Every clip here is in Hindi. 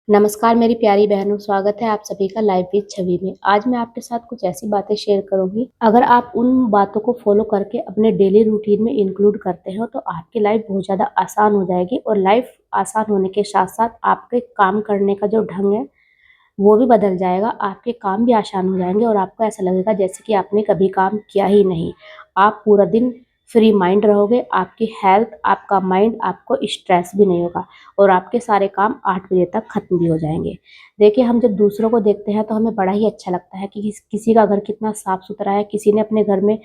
नमस्कार मेरी प्यारी बहनों, स्वागत है आप सभी का लाइव विद छवि में। आज मैं आपके साथ कुछ ऐसी बातें शेयर करूंगी, अगर आप उन बातों को फॉलो करके अपने डेली रूटीन में इंक्लूड करते हो तो आपकी लाइफ बहुत ज़्यादा आसान हो जाएगी। और लाइफ आसान होने के साथ साथ आपके काम करने का जो ढंग है वो भी बदल जाएगा। आपके काम भी आसान हो जाएंगे और आपको ऐसा लगेगा जैसे कि आपने कभी काम किया ही नहीं। आप पूरा दिन फ्री माइंड रहोगे, आपकी हेल्थ, आपका माइंड, आपको स्ट्रेस भी नहीं होगा और आपके सारे काम 8 बजे तक खत्म भी हो जाएंगे। देखिए, हम जब दूसरों को देखते हैं तो हमें बड़ा ही अच्छा लगता है कि किसी का घर कितना साफ सुथरा है, किसी ने अपने घर में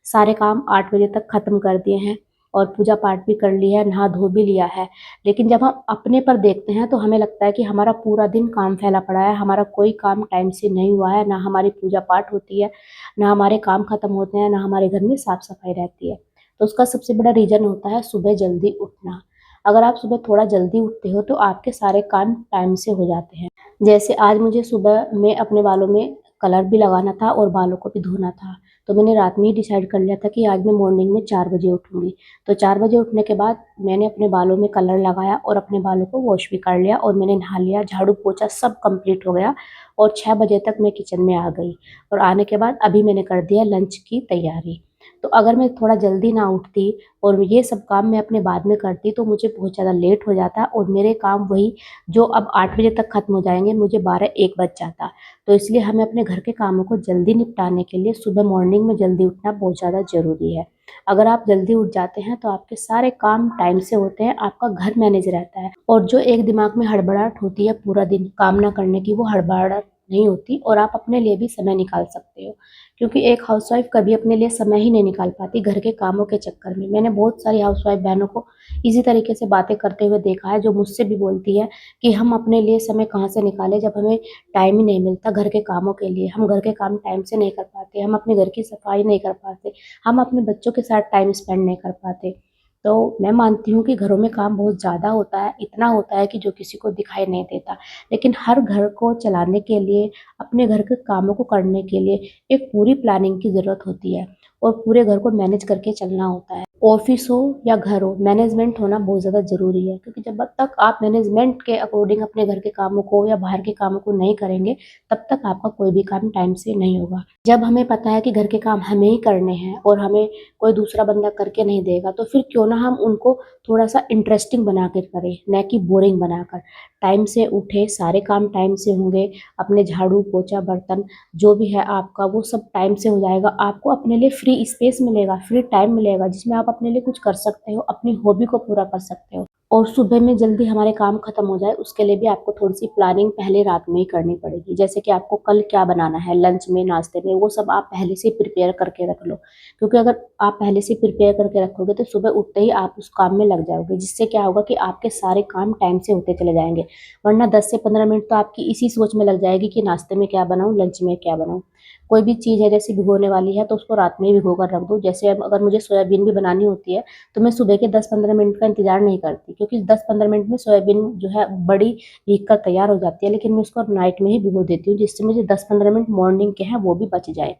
सारे काम 8 बजे तक खत्म कर दिए हैं और पूजा पाठ भी कर लिया है, नहा धो भी लिया है। लेकिन जब हम अपने पर देखते हैं तो हमें लगता है कि हमारा पूरा दिन काम फैला पड़ा है, हमारा कोई काम टाइम से नहीं हुआ है, ना हमारी पूजा पाठ होती है, ना हमारे काम खत्म होते हैं, ना हमारे घर में साफ सफाई रहती है। तो उसका सबसे बड़ा रीजन होता है सुबह जल्दी उठना। अगर आप सुबह थोड़ा जल्दी उठते हो तो आपके सारे काम टाइम से हो जाते हैं। जैसे आज मुझे सुबह में अपने बालों में कलर भी लगाना था और बालों को भी धोना था, तो मैंने रात में ही डिसाइड कर लिया था कि आज मैं मॉर्निंग में 4 बजे उठूंगी। तो 4 बजे उठने के बाद मैंने अपने बालों में कलर लगाया और अपने बालों को वॉश भी कर लिया और मैंने नहा लिया, झाड़ू पोछा सब कंप्लीट हो गया और 6 बजे तक मैं किचन में आ गई। और आने के बाद अभी मैंने कर दिया लंच की तैयारी। तो अगर मैं थोड़ा जल्दी ना उठती और ये सब काम मैं अपने बाद में करती तो मुझे बहुत ज़्यादा लेट हो जाता और मेरे काम वही जो अब 8 बजे तक खत्म हो जाएंगे, मुझे 12-1 बज जाता। तो इसलिए हमें अपने घर के कामों को जल्दी निपटाने के लिए सुबह मॉर्निंग में जल्दी उठना बहुत ज़्यादा ज़रूरी है। अगर आप जल्दी उठ जाते हैं तो आपके सारे काम टाइम से होते हैं, आपका घर मैनेज रहता है और जो एक दिमाग में हड़बड़ाहट होती है पूरा दिन काम ना करने की, वो हड़बड़ाहट नहीं होती और आप अपने लिए भी समय निकाल सकते हो। क्योंकि एक हाउसवाइफ कभी अपने लिए समय ही नहीं निकाल पाती घर के कामों के चक्कर में। मैंने बहुत सारी हाउसवाइफ बहनों को इसी तरीके से बातें करते हुए देखा है, जो मुझसे भी बोलती है कि हम अपने लिए समय कहाँ से निकालें जब हमें टाइम ही नहीं मिलता घर के कामों के लिए। हम घर के काम टाइम से नहीं कर पाते, हम अपने घर की सफाई नहीं कर पाते, हम अपने बच्चों के साथ टाइम स्पेंड नहीं कर पाते। तो मैं मानती हूँ कि घरों में काम बहुत ज़्यादा होता है, इतना होता है कि जो किसी को दिखाई नहीं देता। लेकिन हर घर को चलाने के लिए, अपने घर के कामों को करने के लिए एक पूरी प्लानिंग की ज़रूरत होती है और पूरे घर को मैनेज करके चलना होता है। ऑफिस हो या घर हो, मैनेजमेंट होना बहुत ज़्यादा ज़रूरी है, क्योंकि जब तक आप मैनेजमेंट के अकॉर्डिंग अपने घर के कामों को या बाहर के कामों को नहीं करेंगे, तब तक आपका कोई भी काम टाइम से नहीं होगा। जब हमें पता है कि घर के काम हमें ही करने हैं और हमें कोई दूसरा बंदा करके नहीं देगा, तो फिर क्यों ना हम उनको थोड़ा-सा इंटरेस्टिंग बना कर करें, ना कि बोरिंग बनाकर। टाइम से उठे, सारे काम टाइम से होंगे, अपने झाड़ू, पोछा, बर्तन जो भी है आपका वो सब टाइम से हो जाएगा। आपको अपने लिए फ्री स्पेस मिलेगा, फ्री टाइम मिलेगा जिसमें आप अपने लिए कुछ कर सकते हो, अपनी हॉबी को पूरा कर सकते हो। और सुबह में जल्दी हमारे काम खत्म हो जाए उसके लिए भी आपको थोड़ी-सी प्लानिंग पहले रात में ही करनी पड़ेगी। जैसे कि आपको कल क्या बनाना है लंच में, नाश्ते में, वो सब आप पहले से प्रिपेयर करके रख लो। क्योंकि अगर आप पहले से प्रिपेयर करके रखोगे तो सुबह उठते ही आप उस काम में लग जाओगे, जिससे क्या होगा कि आपके सारे काम टाइम से होते चले जाएँगे। वरना 10 से 15 मिनट तो आपकी इसी सोच में लग जाएगी कि नाश्ते में क्या बनाऊँ, लंच में क्या बनाऊँ। कोई भी चीज़ है जैसे भिगोने वाली है तो उसको रात में ही भिगो कर रख दो। जैसे अब अगर मुझे सोयाबीन भी बनानी होती है तो मैं सुबह के 10-15 मिनट का इंतज़ार नहीं करती, क्योंकि 10-15 मिनट में सोयाबीन जो है बड़ी भीग कर तैयार हो जाती है। लेकिन मैं उसको नाइट में ही भिगो देती हूँ, जिससे मुझे 10-15 मिनट मॉर्निंग के हैं वो भी बच जाए।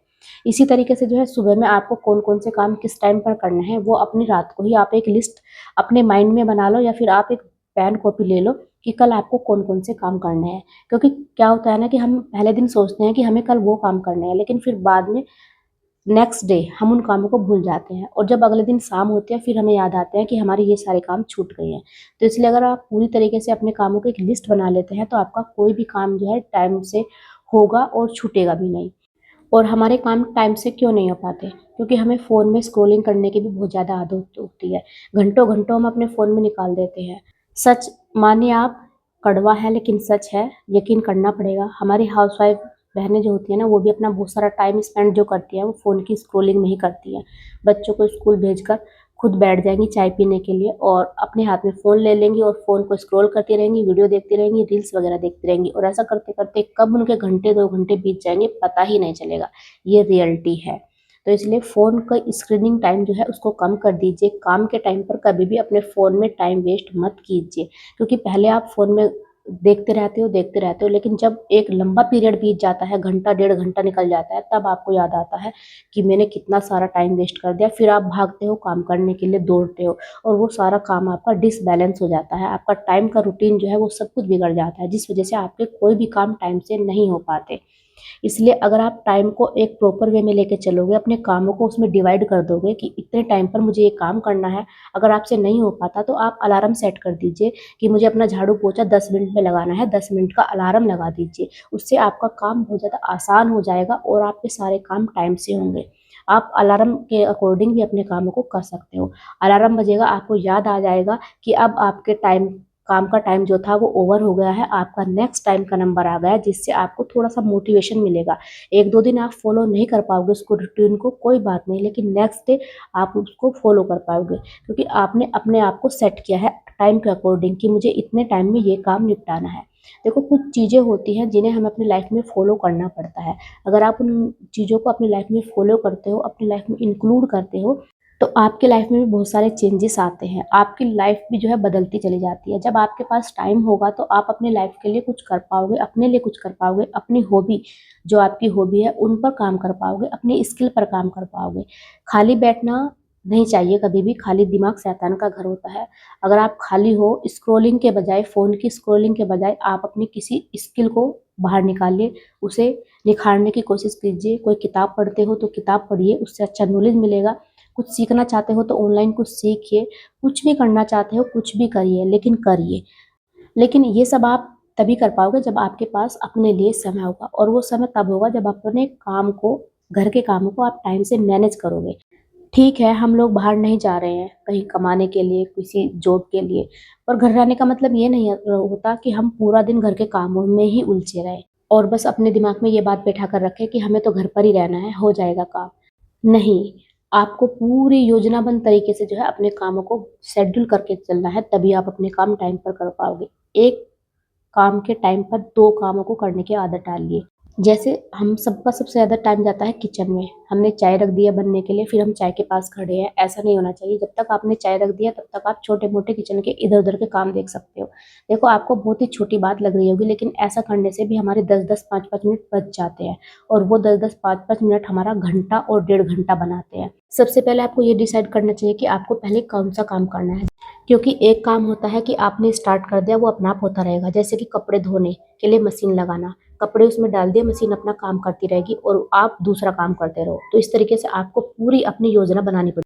इसी तरीके से जो है सुबह में आपको कौन-कौन से काम किस टाइम पर करने हैं वो अपनी रात को ही आप एक लिस्ट अपने माइंड में बना लो, या फिर आप एक पेन कॉपी ले लो कि कल आपको कौन-कौन से काम करने हैं। क्योंकि क्या होता है ना कि हम पहले दिन सोचते हैं कि हमें कल वो काम करने हैं, लेकिन फिर बाद में नेक्स्ट डे हम उन कामों को भूल जाते हैं और जब अगले दिन शाम होती है फिर हमें याद आते हैं कि हमारे ये सारे काम छूट गए हैं। तो इसलिए अगर आप पूरी तरीके से अपने कामों की एक लिस्ट बना लेते हैं तो आपका कोई भी काम जो है टाइम से होगा और छूटेगा भी नहीं। और हमारे काम टाइम से क्यों नहीं हो पाते? क्योंकि हमें फ़ोन में स्क्रॉलिंग करने की भी बहुत ज़्यादा आदत होती है। घंटों-घंटों हम अपने फ़ोन में निकाल देते हैं। सच मानिए आप, कड़वा है लेकिन सच है, यकीन करना पड़ेगा। हमारी हाउसवाइफ़ बहनें जो होती हैं ना, वो भी अपना बहुत सारा टाइम स्पेंड जो करती हैं, वो फ़ोन की स्क्रॉलिंग में ही करती हैं। बच्चों को स्कूल भेजकर खुद बैठ जाएँगी चाय पीने के लिए और अपने हाथ में फ़ोन ले लेंगी और फ़ोन को स्क्रॉल करती रहेंगी, वीडियो देखती रहेंगी, रील्स वगैरह देखती रहेंगी और ऐसा करते-करते कब उनके घंटे 2 घंटे बीत जाएँगे पता ही नहीं चलेगा। ये रियलिटी है। तो इसलिए फ़ोन का स्क्रीनिंग टाइम जो है उसको कम कर दीजिए। काम के टाइम पर कभी भी अपने फ़ोन में टाइम वेस्ट मत कीजिए, क्योंकि पहले आप फ़ोन में देखते रहते हो, लेकिन जब एक लंबा पीरियड बीत जाता है, घंटा डेढ़ घंटा निकल जाता है, तब आपको याद आता है कि मैंने कितना सारा टाइम वेस्ट कर दिया। फिर आप भागते हो काम करने के लिए, दौड़ते हो, और वो सारा काम आपका डिसबैलेंस हो जाता है। आपका टाइम का रूटीन जो है वो सब कुछ बिगड़ जाता है, जिस वजह से आपके कोई भी काम टाइम से नहीं हो पाते। इसलिए अगर आप टाइम को एक प्रॉपर वे में लेके चलोगे, अपने कामों को उसमें डिवाइड कर दोगे कि इतने टाइम पर मुझे ये काम करना है। अगर आपसे नहीं हो पाता तो आप अलार्म सेट कर दीजिए कि मुझे अपना झाड़ू पोछा 10 मिनट में लगाना है, 10 मिनट का अलार्म लगा दीजिए। उससे आपका काम बहुत ज़्यादा आसान हो जाएगा और आपके सारे काम टाइम से होंगे। आप अलार्म के अकॉर्डिंग भी अपने कामों को कर सकते हो। अलार्म बजेगा, आपको याद आ जाएगा कि अब आपके काम का टाइम जो था वो ओवर हो गया है, आपका नेक्स्ट टाइम का नंबर आ गया है, जिससे आपको थोड़ा-सा मोटिवेशन मिलेगा। 1-2 दिन आप फॉलो नहीं कर पाओगे उसको, रूटीन को, कोई बात नहीं, लेकिन नेक्स्ट डे आप उसको फॉलो कर पाओगे, क्योंकि आपने अपने आप को सेट किया है टाइम के अकॉर्डिंग कि मुझे इतने टाइम में ये काम निपटाना है। देखो, कुछ चीज़ें होती हैं जिन्हें हमें अपनी लाइफ में फॉलो करना पड़ता है। अगर आप उन चीज़ों को अपनी लाइफ में फॉलो करते हो, अपनी लाइफ में इंक्लूड करते हो, तो आपके लाइफ में भी बहुत सारे चेंजेस आते हैं। आपकी लाइफ भी जो है बदलती चली जाती है। जब आपके पास टाइम होगा तो आप अपनी लाइफ के लिए कुछ कर पाओगे, अपने लिए कुछ कर पाओगे, अपनी हॉबी, जो आपकी हॉबी है उन पर काम कर पाओगे, अपनी स्किल पर काम कर पाओगे। खाली बैठना नहीं चाहिए कभी भी, खाली दिमाग शैतान का घर होता है। अगर आप खाली हो, स्क्रॉलिंग के बजाय, फ़ोन की स्क्रॉलिंग के बजाय आप अपनी किसी स्किल को बाहर निकालिए, उसे निखारने की कोशिश कीजिए। कोई किताब पढ़ते हो तो किताब पढ़िए, उससे अच्छा नॉलेज मिलेगा। कुछ सीखना चाहते हो तो ऑनलाइन कुछ सीखिए। कुछ भी करना चाहते हो, कुछ भी करिए, लेकिन करिए। लेकिन ये सब आप तभी कर पाओगे जब आपके पास अपने लिए समय होगा, और वो समय तब होगा जब आप अपने काम को, घर के कामों को आप टाइम से मैनेज करोगे। ठीक है, हम लोग बाहर नहीं जा रहे हैं कहीं कमाने के लिए, किसी जॉब के लिए, पर घर रहने का मतलब ये नहीं होता कि हम पूरा दिन घर के कामों में ही उलझे रहें और बस अपने दिमाग में ये बात बैठा कर रखें कि हमें तो घर पर ही रहना है, हो जाएगा काम। नहीं, आपको पूरी योजनाबद्ध तरीके से जो है अपने कामों को शेड्यूल करके चलना है, तभी आप अपने काम टाइम पर कर पाओगे। एक काम के टाइम पर 2 कामों को करने की आदत डालिए। जैसे हम सबका सबसे ज़्यादा टाइम जाता है किचन में। हमने चाय रख दिया बनने के लिए, फिर हम चाय के पास खड़े हैं, ऐसा नहीं होना चाहिए। जब तक आपने चाय रख दिया तब तक आप छोटे-मोटे किचन के इधर-उधर के काम देख सकते हो। देखो, आपको बहुत ही छोटी बात लग रही होगी, लेकिन ऐसा करने से भी हमारे 10-10, 5-5 मिनट बच जाते हैं, और वो 10-10, 5-5 मिनट हमारा घंटा और डेढ़ घंटा बनाते हैं। सबसे पहले आपको ये डिसाइड करना चाहिए कि आपको पहले कौन-सा काम करना है। क्योंकि एक काम होता है कि आपने स्टार्ट कर दिया, वो अपने आप होता रहेगा। जैसे कि कपड़े धोने के लिए मशीन लगाना, कपड़े उसमें डाल दिए, मशीन अपना काम करती रहेगी और आप दूसरा काम करते रहो। तो इस तरीके से आपको पूरी अपनी योजना बनानी पड़ेगी।